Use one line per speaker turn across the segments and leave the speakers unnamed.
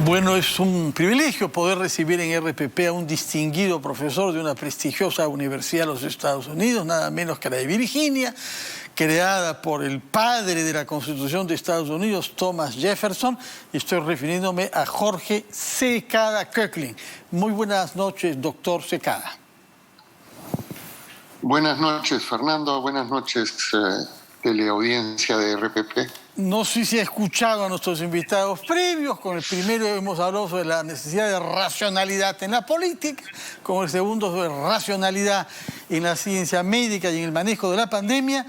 Bueno, es un privilegio poder recibir en RPP a un distinguido profesor de una prestigiosa universidad de los Estados Unidos, nada menos que la de Virginia, creada por el padre de la Constitución de Estados Unidos, Thomas Jefferson, y estoy refiriéndome a Jorge Secada Koechlin. Muy buenas noches, doctor Secada.
Buenas noches, Fernando. Buenas noches, teleaudiencia de RPP.
No sé si ha escuchado a nuestros invitados previos. Con el primero hemos hablado sobre la necesidad de racionalidad en la política, con el segundo sobre racionalidad en la ciencia médica y en el manejo de la pandemia,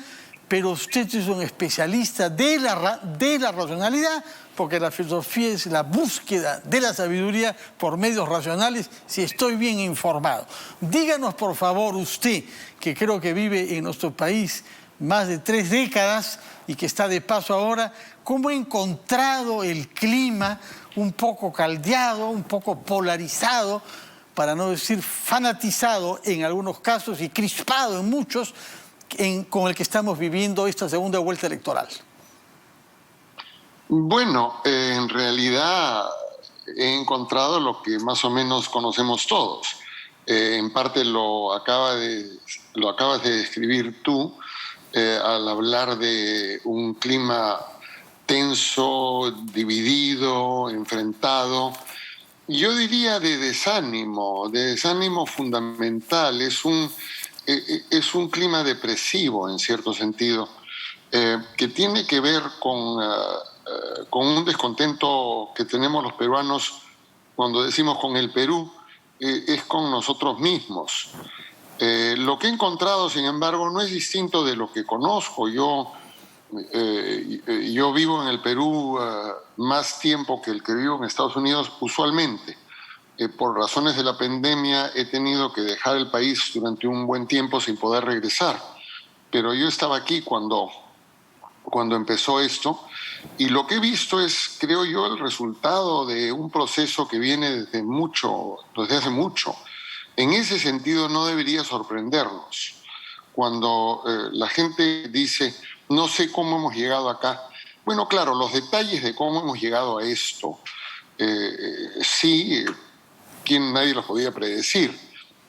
pero usted es un especialista de la racionalidad, porque la filosofía es la búsqueda de la sabiduría por medios racionales, si estoy bien informado. Díganos, por favor, usted, que creo que vive en nuestro país más de 3 décadas y que está de paso ahora, ¿cómo ha encontrado el clima un poco caldeado, un poco polarizado, para no decir fanatizado en algunos casos y crispado en muchos, con el que estamos viviendo esta segunda vuelta electoral?
Bueno, en realidad he encontrado lo que más o menos conocemos todos. En parte lo acabas de describir tú, al hablar de un clima tenso, dividido, enfrentado. Yo diría de desánimo fundamental. Es un clima depresivo, en cierto sentido, que tiene que ver con un descontento que tenemos los peruanos cuando decimos con el Perú, es con nosotros mismos. Lo que he encontrado, sin embargo, no es distinto de lo que conozco. Yo vivo en el Perú más tiempo que el que vivo en Estados Unidos usualmente. Por razones de la pandemia he tenido que dejar el país durante un buen tiempo sin poder regresar. Pero yo estaba aquí cuando empezó esto, y lo que he visto es, creo yo, el resultado de un proceso que viene desde hace mucho. En ese sentido no debería sorprendernos cuando la gente dice, no sé cómo hemos llegado acá. Bueno, claro, los detalles de cómo hemos llegado a esto, nadie los podía predecir.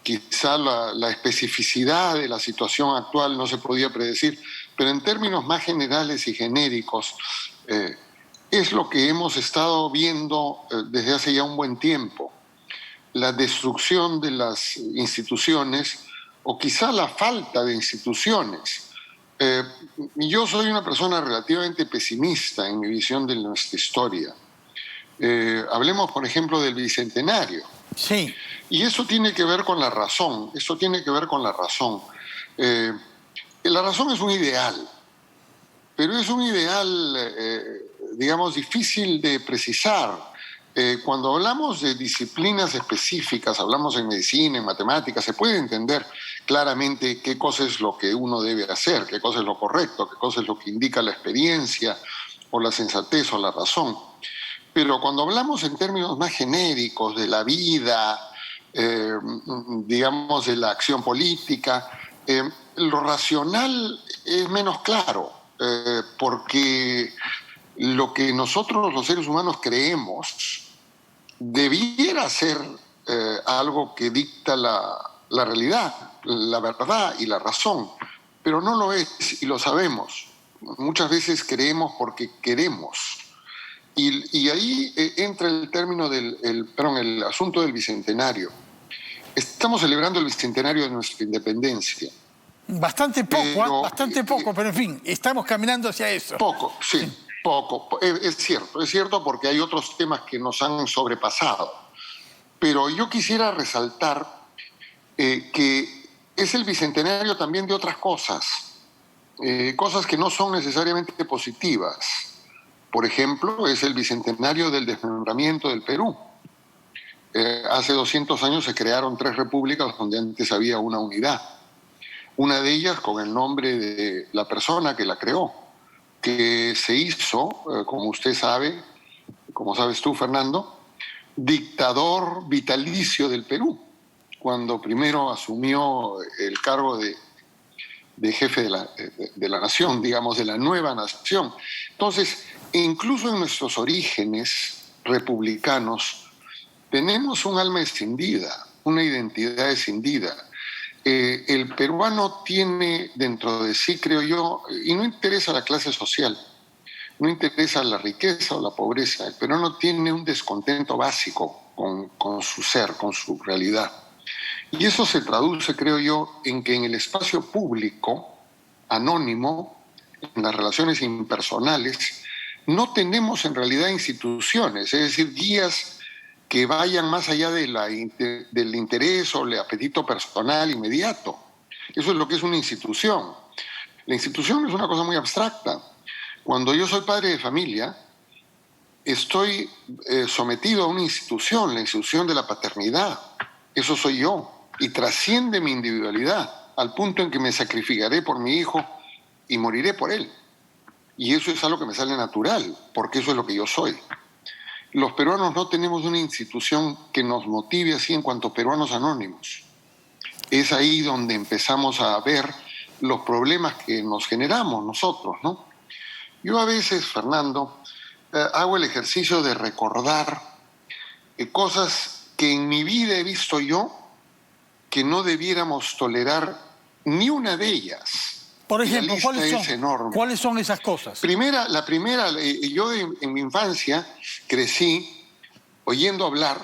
Quizá la especificidad de la situación actual no se podía predecir, pero en términos más generales y genéricos, es lo que hemos estado viendo desde hace ya un buen tiempo. La destrucción de las instituciones, o quizá la falta de instituciones. Yo soy una persona relativamente pesimista en mi visión de nuestra historia. Hablemos, por ejemplo, del Bicentenario.
Sí.
Y eso tiene que ver con la razón. La razón es un ideal, pero es un ideal, digamos, difícil de precisar. Cuando hablamos de disciplinas específicas, hablamos en medicina, en matemáticas, se puede entender claramente qué cosa es lo que uno debe hacer, qué cosa es lo correcto, qué cosa es lo que indica la experiencia o la sensatez o la razón. Pero cuando hablamos en términos más genéricos de la vida, digamos de la acción política, lo racional es menos claro, porque lo que nosotros los seres humanos creemos debiera ser algo que dicta la realidad, la verdad y la razón, pero no lo es y lo sabemos. Muchas veces creemos porque queremos. Y ahí entra el término el asunto del Bicentenario. Estamos celebrando el Bicentenario de nuestra independencia.
Bastante poco, pero en fin, estamos caminando hacia eso.
Poco, sí. Poco, es cierto porque hay otros temas que nos han sobrepasado. Pero yo quisiera resaltar que es el bicentenario también de otras cosas, cosas que no son necesariamente positivas. Por ejemplo, es el bicentenario del desmembramiento del Perú. Hace 200 años se crearon 3 repúblicas donde antes había una unidad. Una de ellas con el nombre de la persona que la creó, que se hizo, como usted sabe, como sabes tú, Fernando, dictador vitalicio del Perú, cuando primero asumió el cargo de jefe de la nación, digamos, de la nueva nación. Entonces, incluso en nuestros orígenes, republicanos tenemos un alma escindida, una identidad escindida. El peruano tiene dentro de sí, creo yo, y no interesa la clase social, no interesa la riqueza o la pobreza, el peruano tiene un descontento básico con su ser, con su realidad. Y eso se traduce, creo yo, en que en el espacio público, anónimo, en las relaciones impersonales, no tenemos en realidad instituciones, es decir, guías que vayan más allá del interés o el apetito personal inmediato. Eso es lo que es una institución. La institución es una cosa muy abstracta. Cuando yo soy padre de familia, estoy sometido a una institución, la institución de la paternidad. Eso soy yo. Y trasciende mi individualidad al punto en que me sacrificaré por mi hijo y moriré por él. Y eso es algo que me sale natural, porque eso es lo que yo soy. Los peruanos no tenemos una institución que nos motive así en cuanto a peruanos anónimos. Es ahí donde empezamos a ver los problemas que nos generamos nosotros, ¿no? Yo a veces, Fernando, hago el ejercicio de recordar cosas que en mi vida he visto yo que no debiéramos tolerar ni una de ellas.
Por ejemplo, ¿cuáles son esas cosas?
La primera, yo en mi infancia crecí oyendo hablar,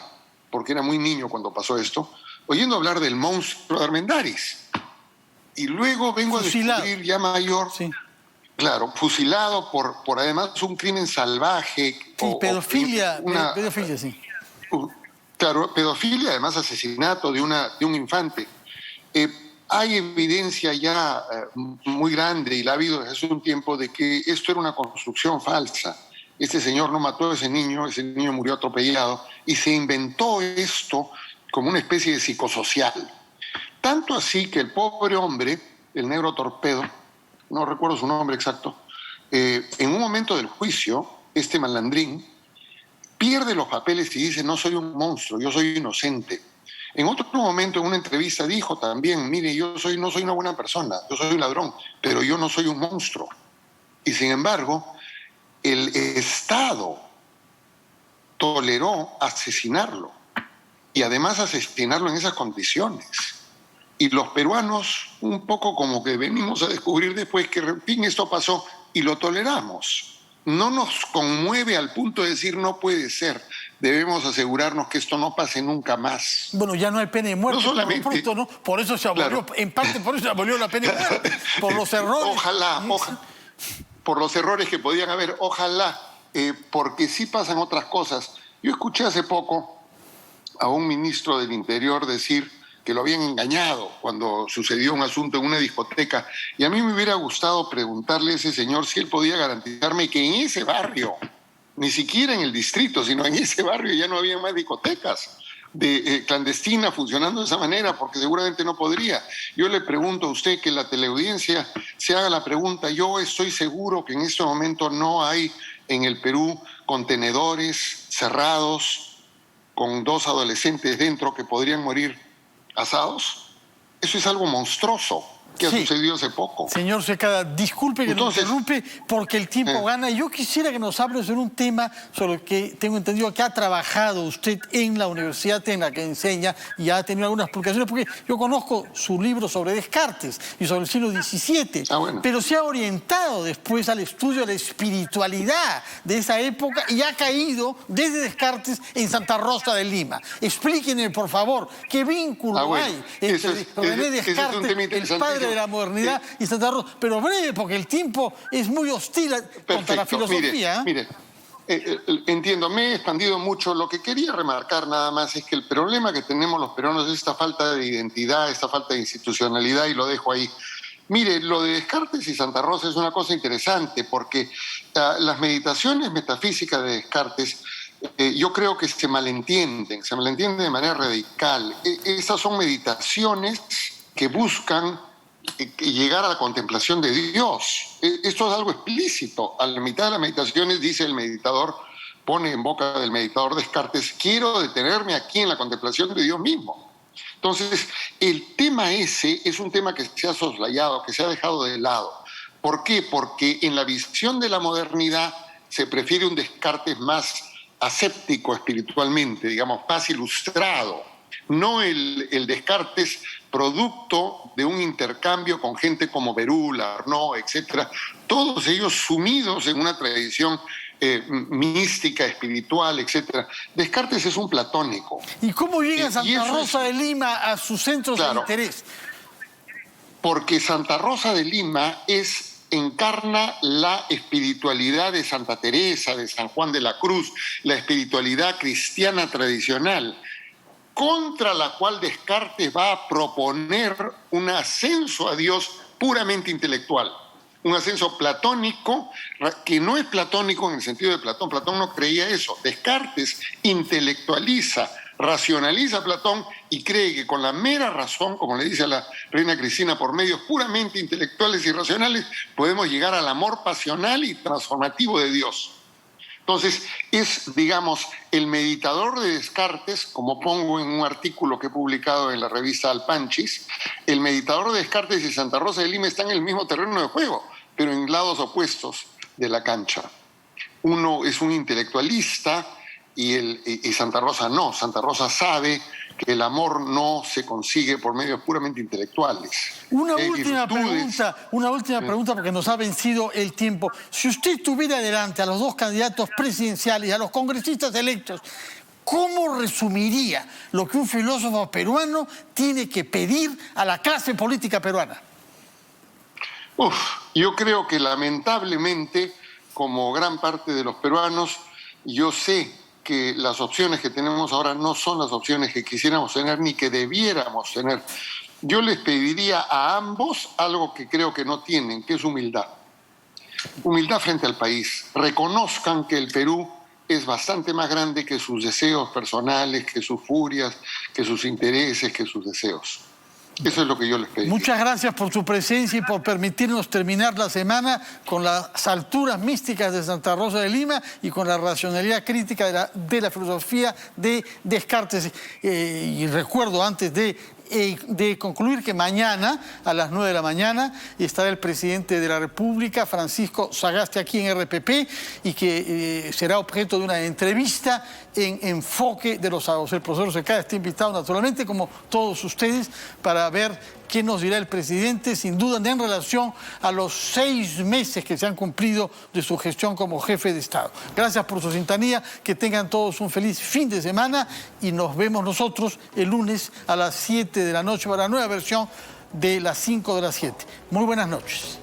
porque era muy niño cuando pasó esto, oyendo hablar del monstruo de Armendáriz. Y luego vengo
fusilado.
A descubrir ya mayor,
sí.
Claro, fusilado por además un crimen salvaje.
Sí, pedofilia, pedofilia, sí.
Claro, pedofilia, además asesinato de un infante. Hay evidencia ya muy grande, y la ha habido desde hace un tiempo, de que esto era una construcción falsa. Este señor no mató a ese niño murió atropellado, y se inventó esto como una especie de psicosocial. Tanto así que el pobre hombre, el negro Torpedo, no recuerdo su nombre exacto, en un momento del juicio, este malandrín pierde los papeles y dice: no soy un monstruo, yo soy inocente. En otro momento, en una entrevista, dijo también: mire, no soy una buena persona, yo soy un ladrón, pero yo no soy un monstruo. Y sin embargo, el Estado toleró asesinarlo, y además asesinarlo en esas condiciones. Y los peruanos, un poco como que venimos a descubrir después que, en fin, esto pasó y lo toleramos. No nos conmueve al punto de decir: no puede ser, debemos asegurarnos que esto no pase nunca más.
Bueno, ya no hay pena de muerte,
no solamente,
por pronto, ¿no? Por eso se abolió, claro, en parte por eso se abolió la pena de muerte, por los errores.
Ojalá, por los errores que podían haber, ojalá, porque sí pasan otras cosas. Yo escuché hace poco a un ministro del Interior decir que lo habían engañado cuando sucedió un asunto en una discoteca, y a mí me hubiera gustado preguntarle a ese señor si él podía garantizarme que en ese barrio, ni siquiera en el distrito, sino en ese barrio, ya no había más discotecas clandestinas funcionando de esa manera, porque seguramente no podría. Yo le pregunto a usted, que la teleaudiencia se haga la pregunta. Yo estoy seguro que en este momento no hay en el Perú contenedores cerrados con 2 adolescentes dentro que podrían morir asados. Eso es algo monstruoso que ha sucedido hace poco.
Señor Secada, disculpe que nos interrumpe, porque el tiempo gana. Yo quisiera que nos hable sobre un tema sobre el que tengo entendido que ha trabajado usted en la universidad en la que enseña, y ha tenido algunas publicaciones, porque yo conozco su libro sobre Descartes y sobre el siglo XVII, pero se ha orientado después al estudio de la espiritualidad de esa época y ha caído desde Descartes en Santa Rosa de Lima. Explíquenme, por favor, qué vínculo hay entre René Descartes, el padre de la modernidad, y Santa Rosa, pero breve, porque el tiempo es muy hostil contra la filosofía.
Mire, entiendo, me he expandido mucho. Lo que quería remarcar nada más es que el problema que tenemos los peruanos es esta falta de identidad, esta falta de institucionalidad, y lo dejo ahí. Mire, lo de Descartes y Santa Rosa es una cosa interesante, porque las meditaciones metafísicas de Descartes, yo creo que se malentienden de manera radical. Esas son meditaciones que buscan llegar a la contemplación de Dios. Esto es algo explícito. A la mitad de las meditaciones dice el meditador, pone en boca del meditador Descartes: quiero detenerme aquí en la contemplación de Dios mismo. Entonces, el tema ese es un tema que se ha soslayado, que se ha dejado de lado. ¿Por qué? Porque en la visión de la modernidad se prefiere un Descartes más aséptico espiritualmente, digamos, más ilustrado, no el Descartes producto de un intercambio con gente como Berulle, Arnaud, etcétera, todos ellos sumidos en una tradición mística, espiritual, etcétera. Descartes es un platónico.
¿Y cómo llega Santa Rosa de Lima a sus centros de interés?
Porque Santa Rosa de Lima encarna la espiritualidad de Santa Teresa, de San Juan de la Cruz, la espiritualidad cristiana tradicional, contra la cual Descartes va a proponer un ascenso a Dios puramente intelectual, un ascenso platónico, que no es platónico en el sentido de Platón. Platón no creía eso. Descartes intelectualiza, racionaliza a Platón y cree que con la mera razón, como le dice a la reina Cristina, por medios puramente intelectuales y racionales, podemos llegar al amor pasional y transformativo de Dios. Entonces, es, digamos, el meditador de Descartes, como pongo en un artículo que he publicado en la revista Alpanchis, el meditador de Descartes y Santa Rosa de Lima están en el mismo terreno de juego, pero en lados opuestos de la cancha. Uno es un intelectualista y Santa Rosa no. Santa Rosa sabe que el amor no se consigue por medios puramente intelectuales.
Una última pregunta, porque nos ha vencido el tiempo. Si usted tuviera delante a los dos candidatos presidenciales y a los congresistas electos, ¿cómo resumiría lo que un filósofo peruano tiene que pedir a la clase política peruana?
Yo creo que lamentablemente, como gran parte de los peruanos, yo sé que las opciones que tenemos ahora no son las opciones que quisiéramos tener ni que debiéramos tener. Yo les pediría a ambos algo que creo que no tienen, que es humildad. Humildad frente al país. Reconozcan que el Perú es bastante más grande que sus deseos personales, que sus furias, que sus intereses, que sus deseos. Eso es lo que yo les pediría. Muchas
gracias por su presencia y por permitirnos terminar la semana con las alturas místicas de Santa Rosa de Lima y con la racionalidad crítica de la filosofía de Descartes. Y recuerdo antes de concluir que mañana a las 9 de la mañana estará el presidente de la República, Francisco Sagasti, aquí en RPP, y que será objeto de una entrevista en Enfoque de los Sábados. El profesor Secada está invitado naturalmente, como todos ustedes, para ver qué nos dirá el presidente, sin duda en relación a los 6 meses que se han cumplido de su gestión como jefe de Estado. Gracias por su sintonía, que tengan todos un feliz fin de semana y nos vemos nosotros el lunes a las 7 de la noche para la nueva versión de las 5 de las 7. Muy buenas noches.